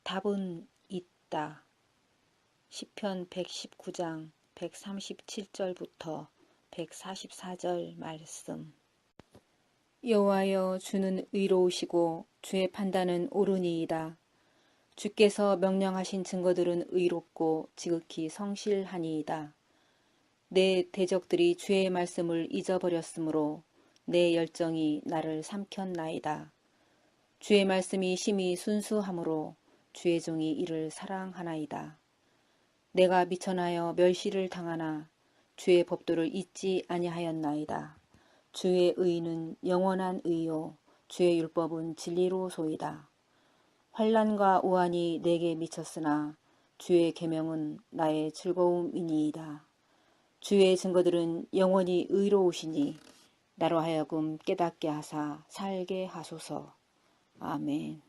답은 있다. 시편 119장 137절부터 144절 말씀. 여호와여, 주는 의로우시고 주의 판단은 옳으니이다. 주께서 명령하신 증거들은 의롭고 지극히 성실하니이다. 내 대적들이 주의 말씀을 잊어버렸으므로 내 열정이 나를 삼켰나이다. 주의 말씀이 심히 순수하므로 주의 종이 이를 사랑하나이다. 내가 미천하여 멸시를 당하나 주의 법도를 잊지 아니하였나이다. 주의 의는 영원한 의요 주의 율법은 진리로소이다. 환난과 우환이 내게 미쳤으나 주의 계명은 나의 즐거움이니이다. 주의 증거들은 영원히 의로우시니 나로 하여금 깨닫게 하사 살게 하소서. 아멘.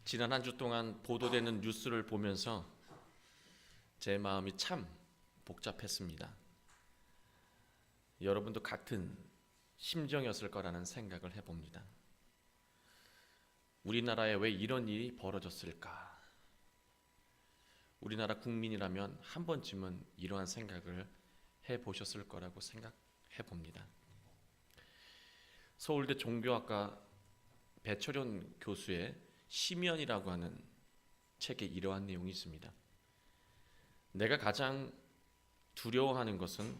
지난 한 주 동안 보도되는 뉴스를 보면서 제 마음이 참 복잡했습니다. 여러분도 같은 심정이었을 거라는 생각을 해봅니다. 우리나라에 왜 이런 일이 벌어졌을까? 우리나라 국민이라면 한 번쯤은 이러한 생각을 해보셨을 거라고 생각해봅니다. 서울대 종교학과 배철현 교수의 시면이라고 하는 책에 이러한 내용이 있습니다. 내가 가장 두려워하는 것은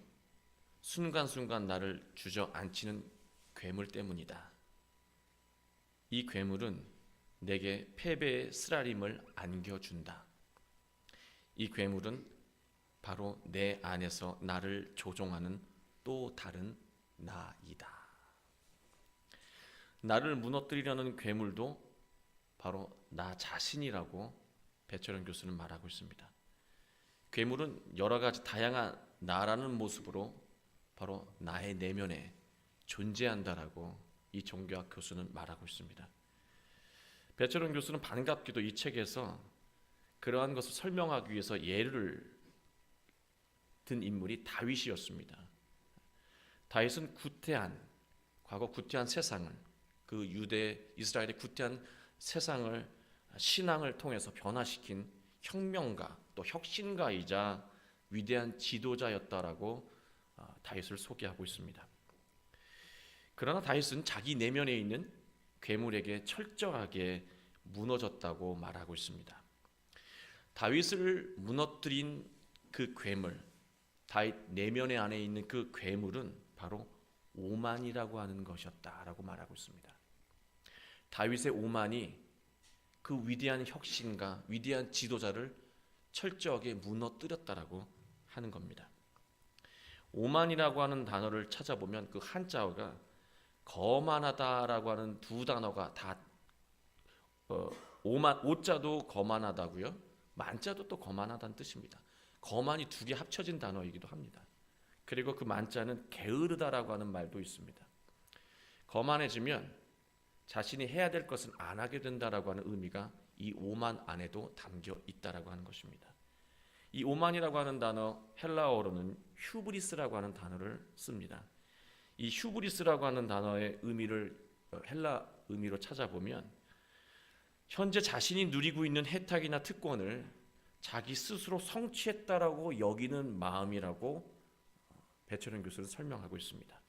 순간순간 나를 주저앉히는 괴물 때문이다. 이 괴물은 내게 패배의 쓰라림을 안겨준다. 이 괴물은 바로 내 안에서 나를 조종하는 또 다른 나이다. 나를 무너뜨리려는 괴물도 바로 나 자신이라고 배철현 교수는 말하고 있습니다. 괴물은 여러 가지 다양한 나라는 모습으로 바로 나의 내면에 존재한다라고 이 종교학 교수는 말하고 있습니다. 배철현 교수는 반갑게도 이 책에서 그러한 것을 설명하기 위해서 예를 든 인물이 다윗이었습니다. 다윗은 과거 구태한 세상을, 그 유대 이스라엘의 구태한 세상을 신앙을 통해서 변화시킨 혁명가 또 혁신가이자 위대한 지도자였다라고 다윗을 소개하고 있습니다. 그러나 다윗은 자기 내면에 있는 괴물에게 철저하게 무너졌다고 말하고 있습니다. 다윗을 무너뜨린 그 괴물, 다윗 내면의 안에 있는 그 괴물은 바로 오만이라고 하는 것이었다라고 말하고 있습니다. 다윗의 오만이 그 위대한 혁신가, 위대한 지도자를 철저하게 무너뜨렸다라고 하는 겁니다. 오만이라고 하는 단어를 찾아보면 그 한자어가 거만하다라고 하는 두 단어가 다 오자도 거만하다고요, 만자도 또 거만하다는 뜻입니다. 거만이 두 개 합쳐진 단어이기도 합니다. 그리고 그 만자는 게으르다라고 하는 말도 있습니다. 거만해지면 자신이 해야 될 것은 안 하게 된다라고 하는 의미가 이 오만 안에도 담겨 있다라고 하는 것입니다. 이 오만이라고 하는 단어 헬라어로는 휴브리스라고 하는 단어를 씁니다. 이 휴브리스라고 하는 단어의 의미를 헬라 의미로 찾아보면 현재 자신이 누리고 있는 혜택이나 특권을 자기 스스로 성취했다라고 여기는 마음이라고 배철현 교수는 설명하고 있습니다.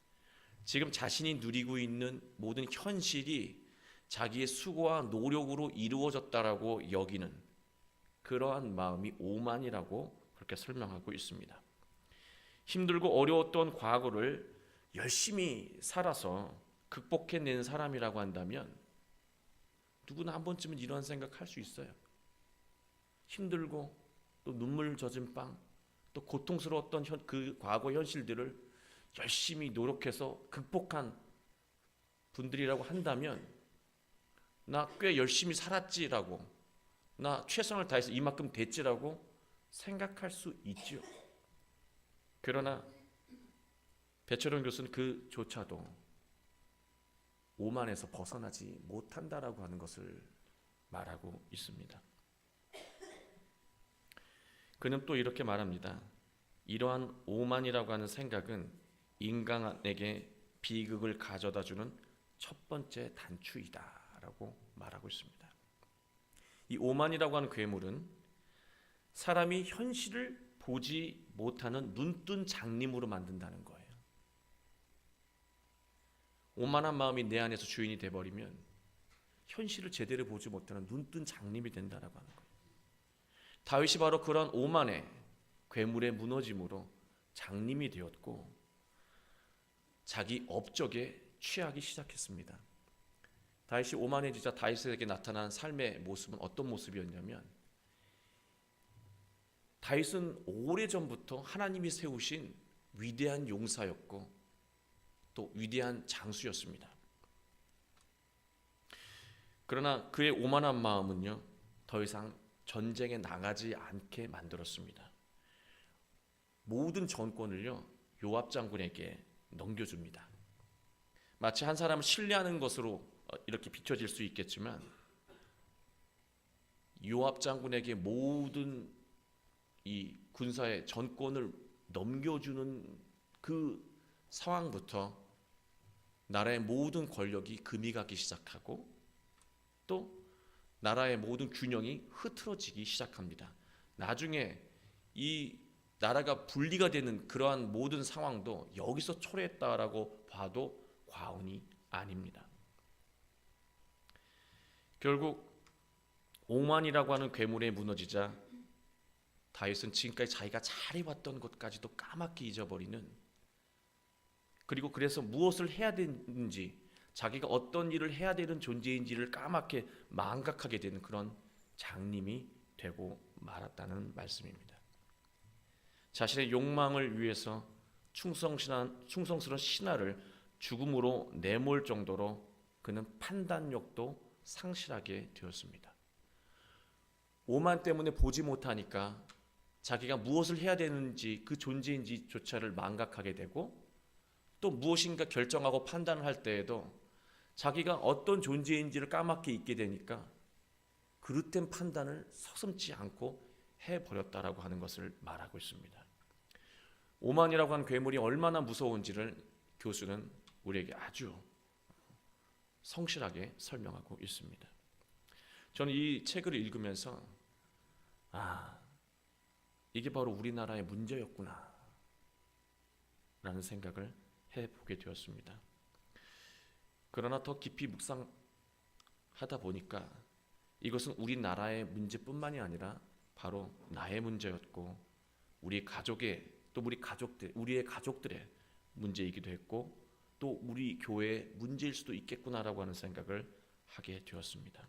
지금 자신이 누리고 있는 모든 현실이 자기의 수고와 노력으로 이루어졌다라고 여기는 그러한 마음이 오만이라고 그렇게 설명하고 있습니다. 힘들고 어려웠던 과거를 열심히 살아서 극복해낸 사람이라고 한다면 누구나 한 번쯤은 이런 생각할 수 있어요. 힘들고 또 눈물 젖은 빵, 또 고통스러웠던 그 과거 현실들을 열심히 노력해서 극복한 분들이라고 한다면 나 꽤 열심히 살았지라고, 나 최선을 다해서 이만큼 됐지라고 생각할 수 있죠. 그러나 배철현 교수는 그조차도 오만에서 벗어나지 못한다라고 하는 것을 말하고 있습니다. 그는 또 이렇게 말합니다. 이러한 오만이라고 하는 생각은 인간에게 비극을 가져다주는 첫 번째 단추이다 라고 말하고 있습니다. 이 오만이라고 하는 괴물은 사람이 현실을 보지 못하는 눈뜬 장님으로 만든다는 거예요. 오만한 마음이 내 안에서 주인이 돼버리면 현실을 제대로 보지 못하는 눈뜬 장님이 된다라고 하는 거예요. 다윗이 바로 그런 오만의 괴물의 무너짐으로 장님이 되었고 자기 업적에 취하기 시작했습니다. 다윗이 오만해지자 다윗에게 나타난 삶의 모습은 어떤 모습이었냐면, 다윗은 오래전부터 하나님이 세우신 위대한 용사였고 또 위대한 장수였습니다. 그러나 그의 오만한 마음은요, 더 이상 전쟁에 나가지 않게 만들었습니다. 모든 전권을요, 요압 장군에게 넘겨줍니다. 마치 한 사람을 신뢰하는 것으로 이렇게 비춰질 수 있겠지만, 요압 장군에게 모든 이 군사의 전권을 넘겨주는 그 상황부터 나라의 모든 권력이 금이 가기 시작하고 또 나라의 모든 균형이 흐트러지기 시작합니다. 나중에 이 나라가 분리가 되는 그러한 모든 상황도 여기서 초래했다라고 봐도 과언이 아닙니다. 결국 오만이라고 하는 괴물에 무너지자 다윗은 지금까지 자기가 잘해왔던 것까지도 까맣게 잊어버리는, 그리고 그래서 무엇을 해야 되는지, 자기가 어떤 일을 해야 되는 존재인지를 까맣게 망각하게 되는 그런 장님이 되고 말았다는 말씀입니다. 자신의 욕망을 위해서 충성스러운 신하를 죽음으로 내몰 정도로 그는 판단력도 상실하게 되었습니다. 오만 때문에 보지 못하니까 자기가 무엇을 해야 되는지, 그 존재인지조차를 망각하게 되고, 또 무엇인가 결정하고 판단을 할 때에도 자기가 어떤 존재인지를 까맣게 잊게 되니까 그릇된 판단을 서슴지 않고 해버렸다라고 하는 것을 말하고 있습니다. 오만이라고 하는 괴물이 얼마나 무서운지를 교수는 우리에게 아주 성실하게 설명하고 있습니다. 저는 이 책을 읽으면서 이게 바로 우리나라의 문제였구나 라는 생각을 해보게 되었습니다. 그러나 더 깊이 묵상하다 보니까 이것은 우리나라의 문제뿐만이 아니라 바로 나의 문제였고 우리 가족의, 또 우리의 가족들의 문제이기도 했고 또 우리 교회의 문제일 수도 있겠구나라고 하는 생각을 하게 되었습니다.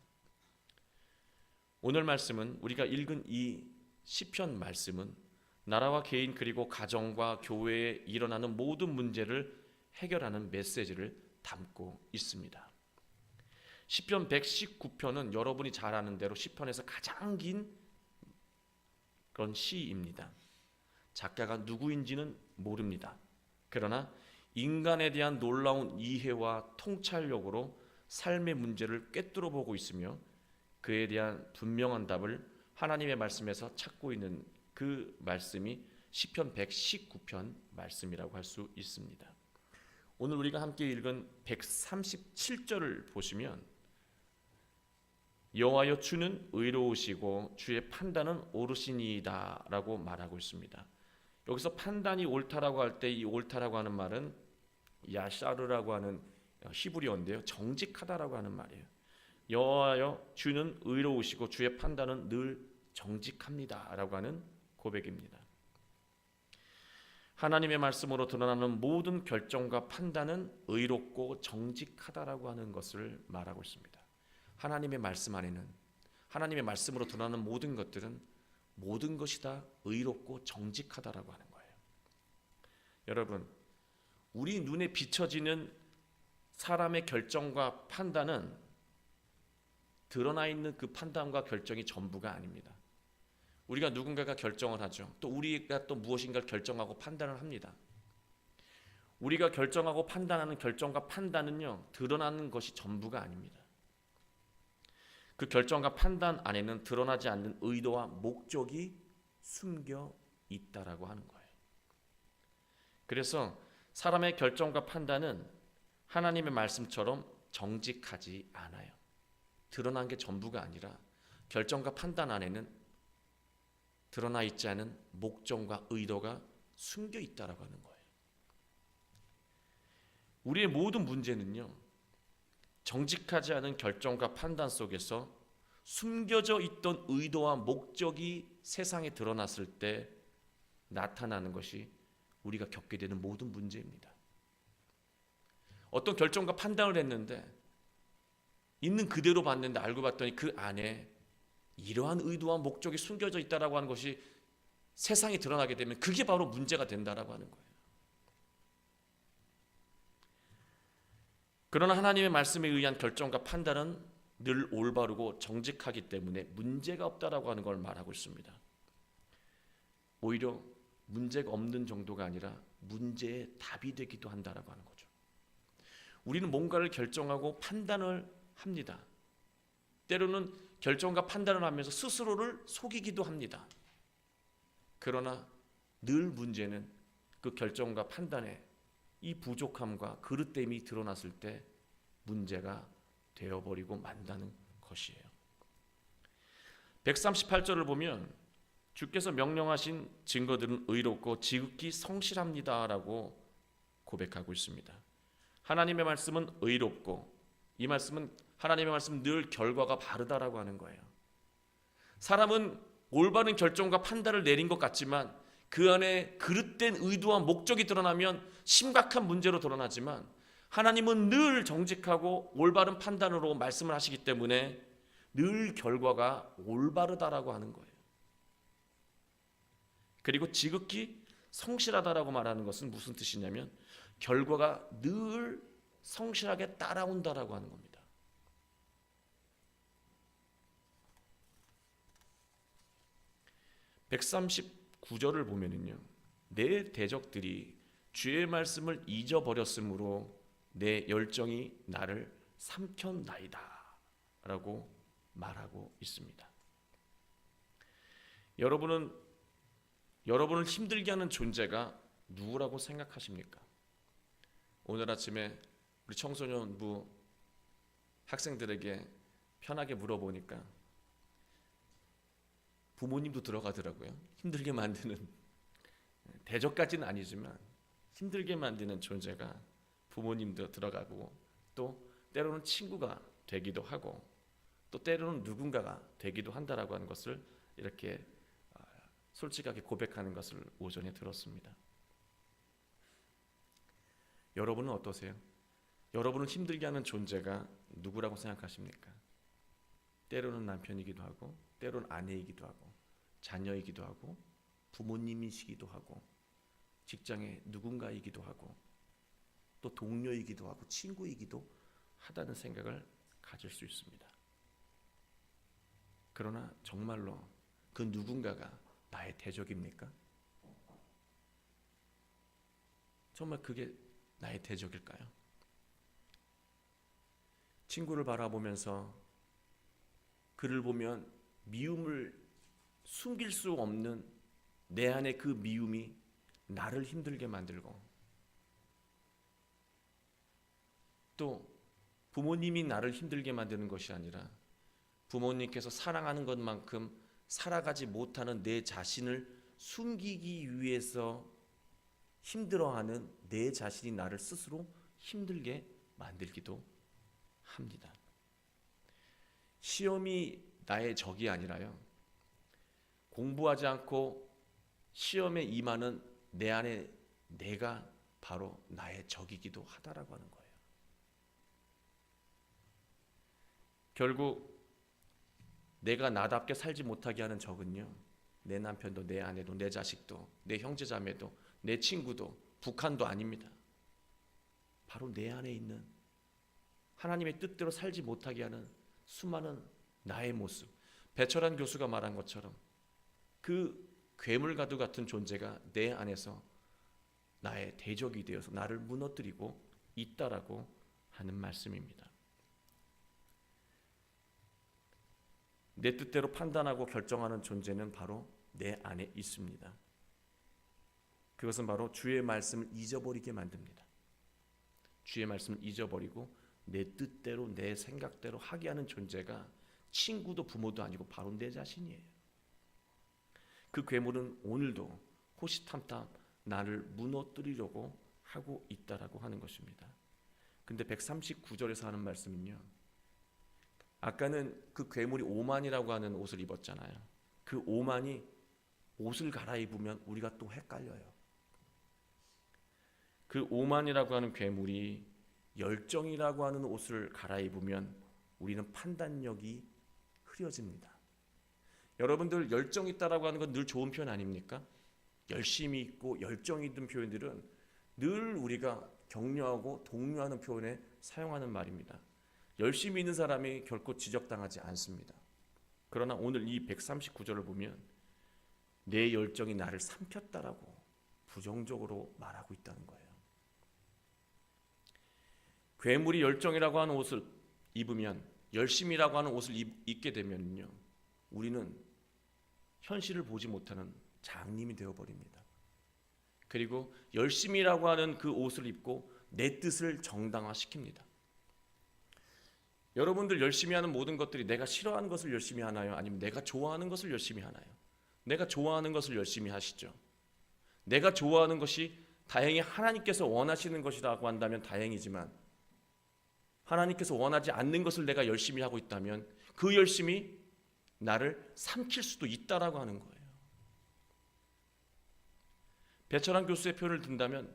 오늘 말씀은, 우리가 읽은 이 시편 말씀은 나라와 개인 그리고 가정과 교회에 일어나는 모든 문제를 해결하는 메시지를 담고 있습니다. 시편 119편은 여러분이 잘 아는 대로 시편에서 가장 긴 그런 시입니다. 작가가 누구인지는 모릅니다. 그러나 인간에 대한 놀라운 이해와 통찰력으로 삶의 문제를 꿰뚫어 보고 있으며 그에 대한 분명한 답을 하나님의 말씀에서 찾고 있는 그 말씀이 시편 119편 말씀이라고 할 수 있습니다. 오늘 우리가 함께 읽은 137절을 보시면 여호와여 주는 의로우시고 주의 판단은 옳으시니이다 라고 말하고 있습니다. 여기서 판단이 옳다라고 할 때 이 옳다라고 하는 말은 야샤르라고 하는 히브리어인데요, 정직하다라고 하는 말이에요. 여호와여 주는 의로우시고 주의 판단은 늘 정직합니다 라고 하는 고백입니다. 하나님의 말씀으로 드러나는 모든 결정과 판단은 의롭고 정직하다라고 하는 것을 말하고 있습니다. 하나님의 말씀 안에는, 하나님의 말씀으로 드러나는 모든 것들은 모든 것이 다 의롭고 정직하다라고 하는 거예요. 여러분, 우리 눈에 비춰지는 사람의 결정과 판단은 드러나 있는 그 판단과 결정이 전부가 아닙니다. 우리가 누군가가 결정을 하죠. 또 우리가 또 무엇인가를 결정하고 판단을 합니다. 우리가 결정하고 판단하는 결정과 판단은요, 드러나는 것이 전부가 아닙니다. 그 결정과 판단 안에는 드러나지 않는 의도와 목적이 숨겨 있다라고 하는 거예요. 그래서 사람의 결정과 판단은 하나님의 말씀처럼 정직하지 않아요. 드러난 게 전부가 아니라 결정과 판단 안에는 드러나 있지 않은 목적과 의도가 숨겨 있다라고 하는 거예요. 우리의 모든 문제는요, 정직하지 않은 결정과 판단 속에서 숨겨져 있던 의도와 목적이 세상에 드러났을 때 나타나는 것이 우리가 겪게 되는 모든 문제입니다. 어떤 결정과 판단을 했는데 있는 그대로 봤는데 알고 봤더니 그 안에 이러한 의도와 목적이 숨겨져 있다라고 하는 것이 세상에 드러나게 되면 그게 바로 문제가 된다라고 하는 거예요. 그러나 하나님의 말씀에 의한 결정과 판단은 늘 올바르고 정직하기 때문에 문제가 없다라고 하는 걸 말하고 있습니다. 오히려 문제가 없는 정도가 아니라 문제의 답이 되기도 한다라고 하는 거죠. 우리는 뭔가를 결정하고 판단을 합니다. 때로는 결정과 판단을 하면서 스스로를 속이기도 합니다. 그러나 늘 문제는 그 결정과 판단에 이 부족함과 그릇됨이 드러났을 때 문제가 되어버리고 만다는 것이에요. 138절을 보면 주께서 명령하신 증거들은 의롭고 지극히 성실합니다라고 고백하고 있습니다. 하나님의 말씀은 의롭고, 이 말씀은 하나님의 말씀은 늘 결과가 바르다라고 하는 거예요. 사람은 올바른 결정과 판단을 내린 것 같지만 그 안에 그릇된 의도와 목적이 드러나면 심각한 문제로 드러나지만 하나님은 늘 정직하고 올바른 판단으로 말씀을 하시기 때문에 늘 결과가 올바르다라고 하는 거예요. 그리고 지극히 성실하다라고 말하는 것은 무슨 뜻이냐면 결과가 늘 성실하게 따라온다라고 하는 겁니다. (139절을) 보면은요, 내 대적들이 주의 말씀을 잊어버렸으므로 내 열정이 나를 삼켰나이다 라고 말하고 있습니다. 여러분을 힘들게 하는 존재가 누구라고 생각하십니까? 오늘 아침에 우리 청소년부 학생들에게 편하게 물어보니까 부모님도 들어가더라고요. 힘들게 만드는, 대적까지는 아니지만 힘들게 만드는 존재가 부모님도 들어가고, 또 때로는 친구가 되기도 하고, 또 때로는 누군가가 되기도 한다라고 하는 것을 이렇게 솔직하게 고백하는 것을 오전에 들었습니다. 여러분은 어떠세요? 여러분을 힘들게 하는 존재가 누구라고 생각하십니까? 때로는 남편이기도 하고, 때로는 아내이기도 하고, 자녀이기도 하고, 부모님이시기도 하고, 직장의 누군가이기도 하고, 또 동료이기도 하고, 친구이기도 하다는 생각을 가질 수 있습니다. 그러나 정말로 그 누군가가 나의 대적입니까? 정말 그게 나의 대적일까요? 친구를 바라보면서 그를 보면 미움을 숨길 수 없는 내 안의 그 미움이 나를 힘들게 만들고, 또 부모님이 나를 힘들게 만드는 것이 아니라 부모님께서 사랑하는 것만큼 살아가지 못하는 내 자신을 숨기기 위해서 힘들어하는 내 자신이 나를 스스로 힘들게 만들기도 합니다. 시험이 나의 적이 아니라요, 공부하지 않고 시험에 임하는 내 안에 내가 바로 나의 적이기도 하다라고 하는 거예요. 결국 내가 나답게 살지 못하게 하는 적은요, 내 남편도, 내 아내도, 내 자식도, 내 형제자매도, 내 친구도, 북한도 아닙니다. 바로 내 안에 있는 하나님의 뜻대로 살지 못하게 하는 수많은 나의 모습. 배철한 교수가 말한 것처럼 그 괴물과도 같은 존재가 내 안에서 나의 대적이 되어서 나를 무너뜨리고 있다라고 하는 말씀입니다. 내 뜻대로 판단하고 결정하는 존재는 바로 내 안에 있습니다. 그것은 바로 주의 말씀을 잊어버리게 만듭니다. 주의 말씀을 잊어버리고 내 뜻대로 내 생각대로 하게 하는 존재가 친구도 부모도 아니고 바로 내 자신이에요. 그 괴물은 오늘도 호시탐탐 나를 무너뜨리려고 하고 있다라고 하는 것입니다. 근데 139절에서 하는 말씀은요, 아까는 그 괴물이 오만이라고 하는 옷을 입었잖아요. 그 오만이 옷을 갈아입으면 우리가 또 헷갈려요. 그 오만이라고 하는 괴물이 열정이라고 하는 옷을 갈아입으면 우리는 판단력이 흐려집니다. 여러분들 열정 있다라고 하는 건 늘 좋은 표현 아닙니까? 열심히 있고 열정이 있는 표현들은 늘 우리가 격려하고 독려하는 표현에 사용하는 말입니다. 열심히 있는 사람이 결코 지적당하지 않습니다. 그러나 오늘 이 139절을 보면 내 열정이 나를 삼켰다라고 부정적으로 말하고 있다는 거예요. 괴물이 열정이라고 하는 옷을 입으면, 열심이라고 하는 옷을 입게 되면요, 우리는 현실을 보지 못하는 장님이 되어버립니다. 그리고 열심이라고 하는 그 옷을 입고 내 뜻을 정당화시킵니다. 여러분들 열심히 하는 모든 것들이 내가 싫어하는 것을 열심히 하나요? 아니면 내가 좋아하는 것을 열심히 하나요? 내가 좋아하는 것을 열심히 하시죠. 내가 좋아하는 것이 다행히 하나님께서 원하시는 것이라고 한다면 다행이지만, 하나님께서 원하지 않는 것을 내가 열심히 하고 있다면 그 열심이 나를 삼킬 수도 있다라고 하는 거예요. 배철한 교수의 표현을 든다면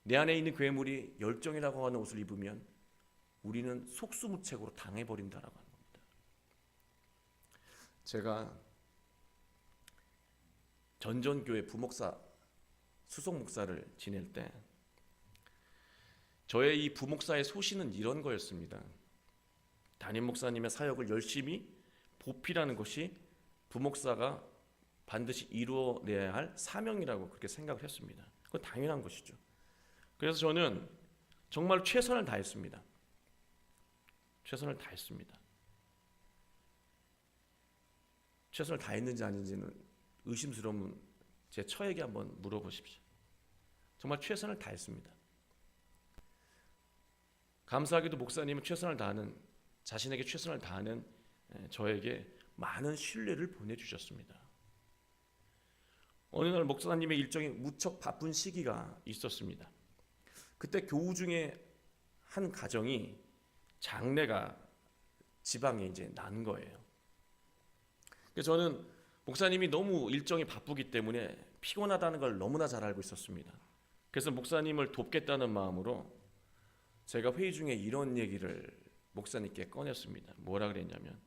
내 안에 있는 괴물이 열정이라고 하는 옷을 입으면 우리는 속수무책으로 당해버린다라고 하는 겁니다. 제가 전전교회 부목사, 수석목사를 지낼 때 저의 이 부목사의 소신은 이런 거였습니다. 담임 목사님의 사역을 열심히 보필하는 것이 부목사가 반드시 이루어내야 할 사명이라고 그렇게 생각을 했습니다. 그건 당연한 것이죠. 그래서 저는 정말 최선을 다했습니다. 최선을 다했습니다. 최선을 다했는지 아닌지는 의심스러우면 제 처에게 한번 물어보십시오. 정말 최선을 다했습니다. 감사하게도 목사님은 자신에게 최선을 다하는 저에게 많은 신뢰를 보내주셨습니다. 어느 날 목사님의 일정이 무척 바쁜 시기가 있었습니다. 그때 교우 중에 한 가정이 장례가 지방에 이제 난 거예요. 그래서 저는 목사님이 너무 일정이 바쁘기 때문에 피곤하다는 걸 너무나 잘 알고 있었습니다. 그래서 목사님을 돕겠다는 마음으로 제가 회의 중에 이런 얘기를 목사님께 꺼냈습니다. 뭐라 그랬냐면,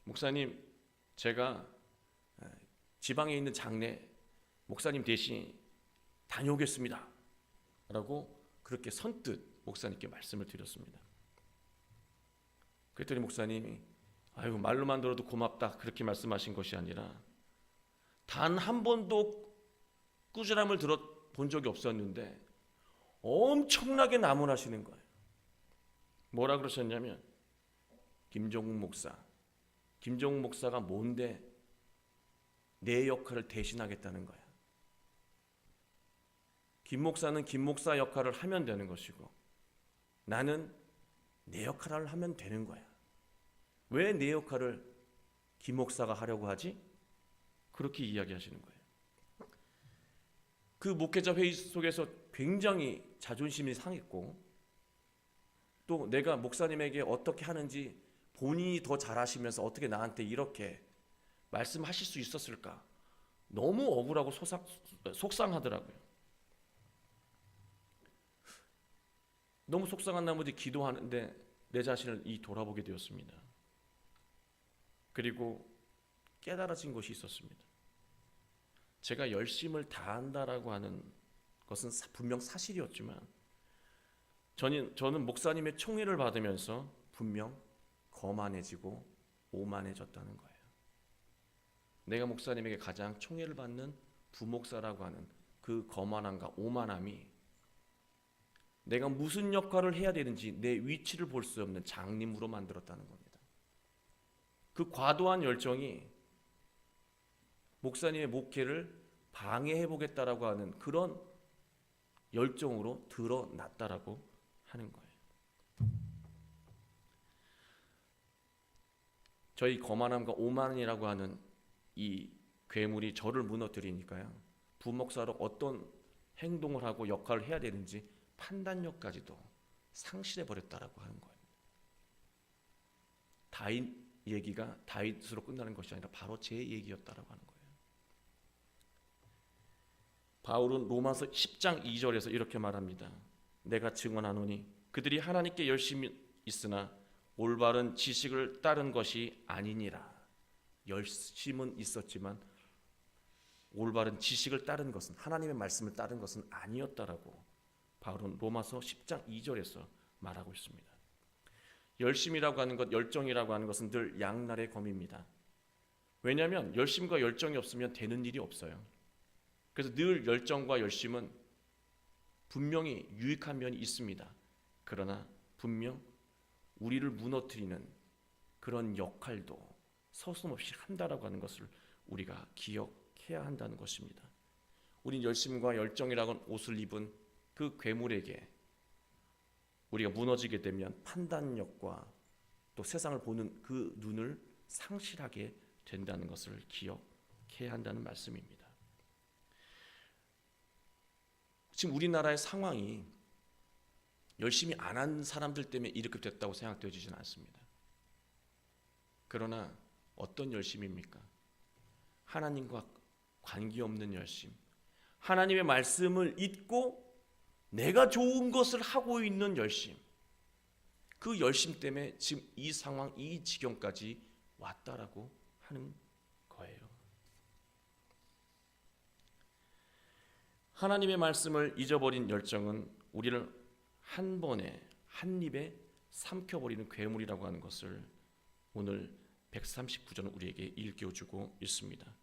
목사님, 제가 지방에 있는 장례 목사님 대신 다녀오겠습니다 라고 그렇게 선뜻 목사님께 말씀을 드렸습니다. 그랬더니 목사님이 아유, 말로만 들어도 고맙다 그렇게 말씀하신 것이 아니라 단 한 번도 꾸지람을 들어본 적이 없었는데 엄청나게 나무라시는 거예요. 뭐라 그러셨냐면, 김종국 목사가 뭔데 내 역할을 대신하겠다는 거야. 김 목사는 김 목사 역할을 하면 되는 것이고 나는 내 역할을 하면 되는 거야. 왜 내 역할을 김 목사가 하려고 하지? 그렇게 이야기하시는 거예요. 그 목회자 회의 속에서 굉장히 자존심이 상했고, 또 내가 목사님에게 어떻게 하는지 본인이 더 잘하시면서 어떻게 나한테 이렇게 말씀하실 수 있었을까? 너무 억울하고 속상하더라고요. 너무 속상한 나머지 기도하는데 내 자신을 돌아보게 되었습니다. 그리고 깨달아진 것이 있었습니다. 제가 열심을 다한다라고 하는 것은 분명 사실이었지만 저는 목사님의 총애를 받으면서 분명 거만해지고 오만해졌다는 거예요. 내가 목사님에게 가장 총애를 받는 부목사라고 하는 그 거만함과 오만함이 내가 무슨 역할을 해야 되는지 내 위치를 볼 수 없는 장님으로 만들었다는 겁니다. 그 과도한 열정이 목사님의 목회를 방해해보겠다라고 하는 그런 열정으로 드러났다라고 하는 거예요. 저희 거만함과 오만이라고 하는 이 괴물이 저를 무너뜨리니까요, 부목사로 어떤 행동을 하고 역할을 해야 되는지 판단력까지도 상실해 버렸다라고 하는 거예요. 다윗 얘기가 다윗으로 끝나는 것이 아니라 바로 제 얘기였다라고 하는 거예요. 바울은 로마서 10장 2절에서 이렇게 말합니다. 내가 증언하노니 그들이 하나님께 열심히 있으나 올바른 지식을 따른 것이 아니니라. 열심은 있었지만 올바른 지식을 따른 것은, 하나님의 말씀을 따른 것은 아니었다라고 바울은 로마서 10장 2절에서 말하고 있습니다. 열심이라고 하는 것, 열정이라고 하는 것은 늘 양날의 검입니다. 왜냐하면 열심과 열정이 없으면 되는 일이 없어요. 그래서 늘 열정과 열심은 분명히 유익한 면이 있습니다. 그러나 분명 우리를 무너뜨리는 그런 역할도 서슴없이 한다라고 하는 것을 우리가 기억해야 한다는 것입니다. 우린 열심과 열정이라는 옷을 입은 그 괴물에게 우리가 무너지게 되면 판단력과 또 세상을 보는 그 눈을 상실하게 된다는 것을 기억해야 한다는 말씀입니다. 지금 우리나라의 상황이 열심히 안 한 사람들 때문에 이렇게 됐다고 생각되어지지는 않습니다. 그러나 어떤 열심입니까? 하나님과 관계없는 열심, 하나님의 말씀을 잊고 내가 좋은 것을 하고 있는 열심, 그 열심 때문에 지금 이 상황, 이 지경까지 왔다라고 하는 거예요. 하나님의 말씀을 잊어버린 열정은 우리를 한 번에 한 입에 삼켜버리는 괴물이라고 하는 것을 오늘 139절은 우리에게 일깨워주고 있습니다.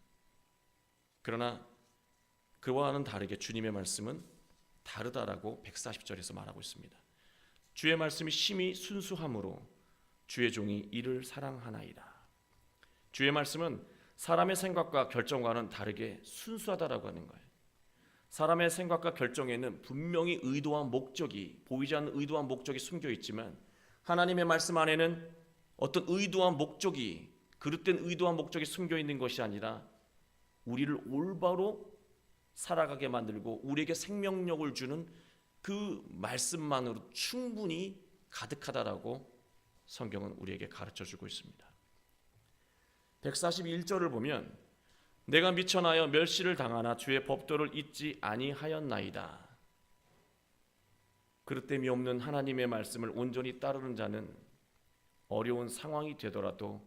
그러나 그와는 다르게 주님의 말씀은 다르다라고 140절에서 말하고 있습니다. 주의 말씀이 심히 순수함으로 주의 종이 이를 사랑하나이다. 주의 말씀은 사람의 생각과 결정과는 다르게 순수하다라고 하는 거예요. 사람의 생각과 결정에는 분명히 의도한 목적이, 보이지 않는 의도한 목적이 숨겨 있지만 하나님의 말씀 안에는 어떤 의도한 목적이, 그릇된 의도한 목적이 숨겨 있는 것이 아니라 우리를 올바로 살아가게 만들고 우리에게 생명력을 주는 그 말씀만으로 충분히 가득하다라고 성경은 우리에게 가르쳐주고 있습니다. 141절을 보면 내가 미천하여 멸시를 당하나 주의 법도를 잊지 아니하였나이다. 그릇됨이 없는 하나님의 말씀을 온전히 따르는 자는 어려운 상황이 되더라도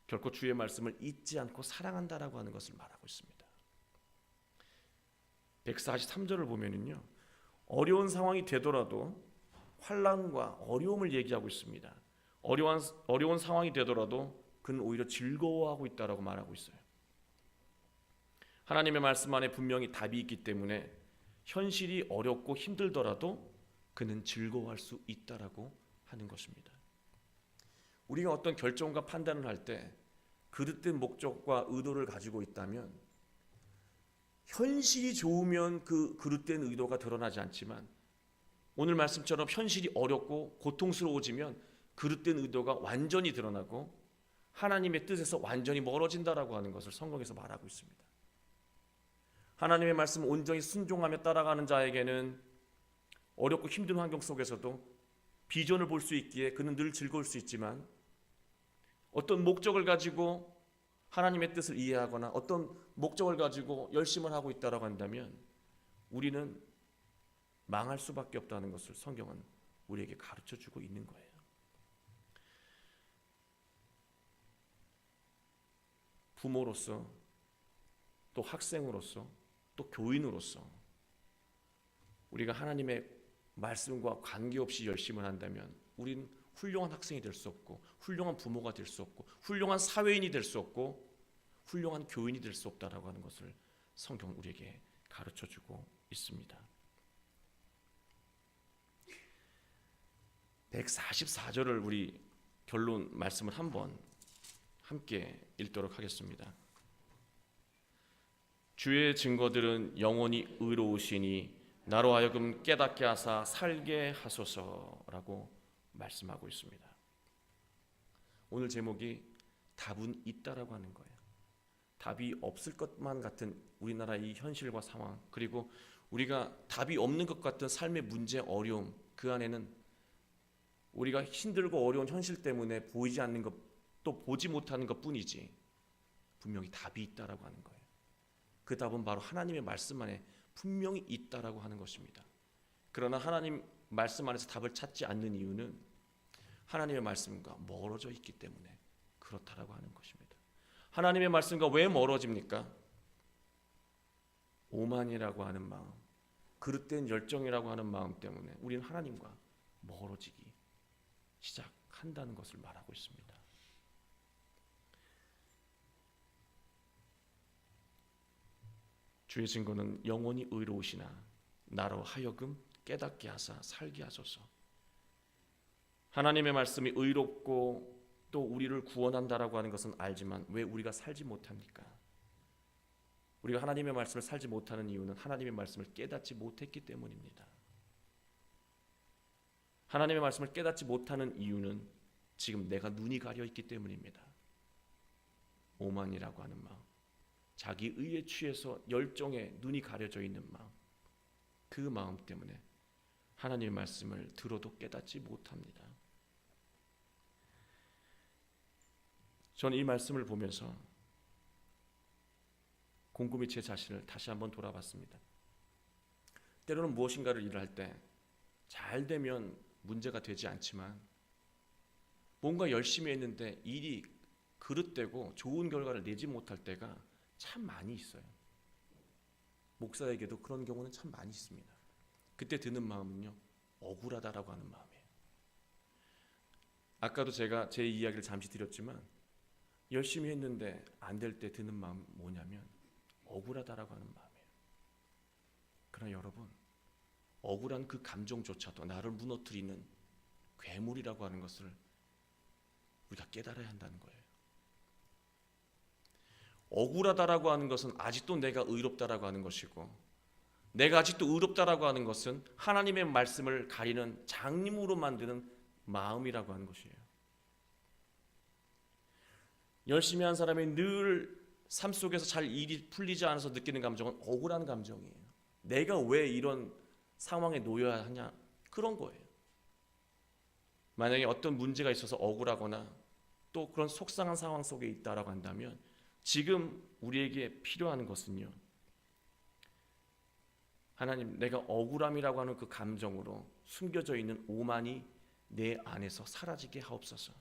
결코 주의 말씀을 잊지 않고 사랑한다라고 하는 것을 말하고 있습니다. 143절을 보면은요, 어려운 상황이 되더라도 환난과 어려움을 얘기하고 있습니다. 어려운 상황이 되더라도 그는 오히려 즐거워하고 있다라고 말하고 있어요. 하나님의 말씀 안에 분명히 답이 있기 때문에 현실이 어렵고 힘들더라도 그는 즐거워할 수 있다라고 하는 것입니다. 우리가 어떤 결정과 판단을 할 때 그릇된 목적과 의도를 가지고 있다면 현실이 좋으면 그 그릇된 의도가 드러나지 않지만 오늘 말씀처럼 현실이 어렵고 고통스러워지면 그릇된 의도가 완전히 드러나고 하나님의 뜻에서 완전히 멀어진다라고 하는 것을 성경에서 말하고 있습니다. 하나님의 말씀을 온전히 순종하며 따라가는 자에게는 어렵고 힘든 환경 속에서도 비전을 볼 수 있기에 그는 늘 즐거울 수 있지만 어떤 목적을 가지고 하나님의 뜻을 이해하거나 어떤 목적을 가지고 열심을 하고 있다라고 한다면 우리는 망할 수밖에 없다는 것을 성경은 우리에게 가르쳐주고 있는 거예요. 부모로서 또 학생으로서 또 교인으로서 우리가 하나님의 말씀과 관계없이 열심을 한다면 우리는 훌륭한 학생이 될 수 없고 훌륭한 부모가 될 수 없고 훌륭한 사회인이 될 수 없고 훌륭한 교인이 될 수 없다라고 하는 것을 성경은 우리에게 가르쳐주고 있습니다. 144절을 우리 결론 말씀을 한번 함께 읽도록 하겠습니다. 주의 증거들은 영원히 의로우시니 나로 하여금 깨닫게 하사 살게 하소서라고 말씀하고 있습니다. 오늘 제목이 답은 있다라고 하는 거예요. 답이 없을 것만 같은 우리나라의 이 현실과 상황, 그리고 우리가 답이 없는 것 같은 삶의 문제, 어려움, 그 안에는 우리가 힘들고 어려운 현실 때문에 보이지 않는 것, 또 보지 못하는 것뿐이지 분명히 답이 있다라고 하는 거예요. 그 답은 바로 하나님의 말씀 안에 분명히 있다라고 하는 것입니다. 그러나 하나님 말씀 안에서 답을 찾지 않는 이유는 하나님의 말씀과 멀어져 있기 때문에 그렇다라고 하는 것입니다. 하나님의 말씀과 왜 멀어집니까? 오만이라고 하는 마음, 그릇된 열정이라고 하는 마음 때문에 우리는 하나님과 멀어지기 시작한다는 것을 말하고 있습니다. 주의 증거는 영원히 의로우시나 나로 하여금 깨닫게 하사 살게 하소서. 하나님의 말씀이 의롭고 또 우리를 구원한다라고 하는 것은 알지만 왜 우리가 살지 못합니까? 우리가 하나님의 말씀을 살지 못하는 이유는 하나님의 말씀을 깨닫지 못했기 때문입니다. 하나님의 말씀을 깨닫지 못하는 이유는 지금 내가 눈이 가려 있기 때문입니다. 오만이라고 하는 마음, 자기 의에 취해서 열정에 눈이 가려져 있는 마음, 그 마음 때문에 하나님의 말씀을 들어도 깨닫지 못합니다. 저는 이 말씀을 보면서 곰곰이 제 자신을 다시 한번 돌아봤습니다. 때로는 무엇인가를 일을 할 때 잘 되면 문제가 되지 않지만 뭔가 열심히 했는데 일이 그릇되고 좋은 결과를 내지 못할 때가 참 많이 있어요. 목사에게도 그런 경우는 참 많이 있습니다. 그때 드는 마음은요, 억울하다라고 하는 마음이에요. 아까도 제가 제 이야기를 잠시 드렸지만 열심히 했는데 안 될 때 드는 마음 뭐냐면 억울하다라고 하는 마음이에요. 그러나 여러분, 억울한 그 감정조차도 나를 무너뜨리는 괴물이라고 하는 것을 우리가 깨달아야 한다는 거예요. 억울하다라고 하는 것은 아직도 내가 의롭다라고 하는 것이고, 내가 아직도 의롭다라고 하는 것은 하나님의 말씀을 가리는 장님으로 만드는 마음이라고 하는 것이에요. 열심히 한 사람이 늘 삶 속에서 잘 일이 풀리지 않아서 느끼는 감정은 억울한 감정이에요. 내가 왜 이런 상황에 놓여야 하냐, 그런 거예요. 만약에 어떤 문제가 있어서 억울하거나 또 그런 속상한 상황 속에 있다라고 한다면 지금 우리에게 필요한 것은요, 하나님, 내가 억울함이라고 하는 그 감정으로 숨겨져 있는 오만이 내 안에서 사라지게 하옵소서.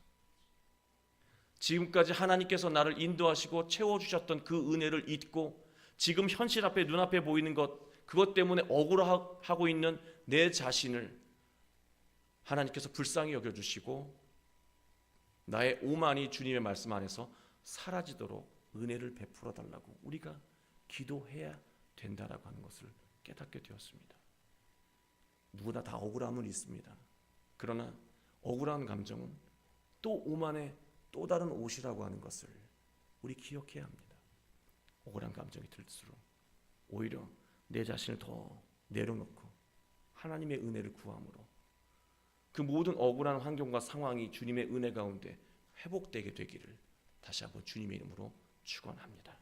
지금까지 하나님께서 나를 인도하시고 채워주셨던 그 은혜를 잊고 지금 현실 앞에 눈앞에 보이는 그것 때문에 억울하고 있는 내 자신을 하나님께서 불쌍히 여겨주시고 나의 오만이 주님의 말씀 안에서 사라지도록 은혜를 베풀어 달라고 우리가 기도해야 된다라고 하는 것을 깨닫게 되었습니다. 누구나 다 억울함은 있습니다. 그러나 억울한 감정은 또 오만의 또 다른 옷이라고 하는 것을 우리 기억해야 합니다. 억울한 감정이 들수록 오히려 내 자신을 더 내려놓고 하나님의 은혜를 구함으로 그 모든 억울한 환경과 상황이 주님의 은혜 가운데 회복되게 되기를 다시 한번 주님의 이름으로 축원합니다.